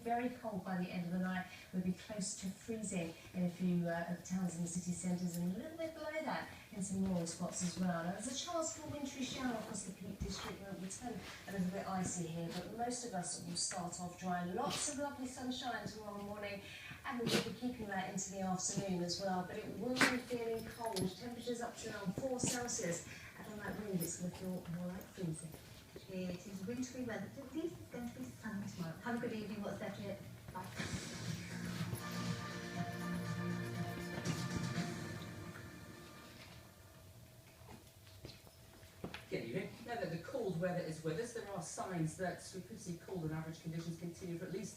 very cold by the end of the night. We'll be close to freezing in a few towns and city centres, and a little bit below that in some rural spots as well. Now, there's a chance for a wintry shower across the Peak District. We'll turn a little bit icy here, but most of us will start off dry. Lots of lovely sunshine tomorrow morning, and we'll be keeping that into the afternoon as well. But it will be feeling cold. Temperatures up to around 4 Celsius, and on that wind it's going to feel more like freezing. It is wintry weather. At least it's going to be sunny tomorrow. Have a good evening. What's that to it? Bye. Good evening. Now that the cold weather is with us, there are signs that we could see cold and average conditions continue for at least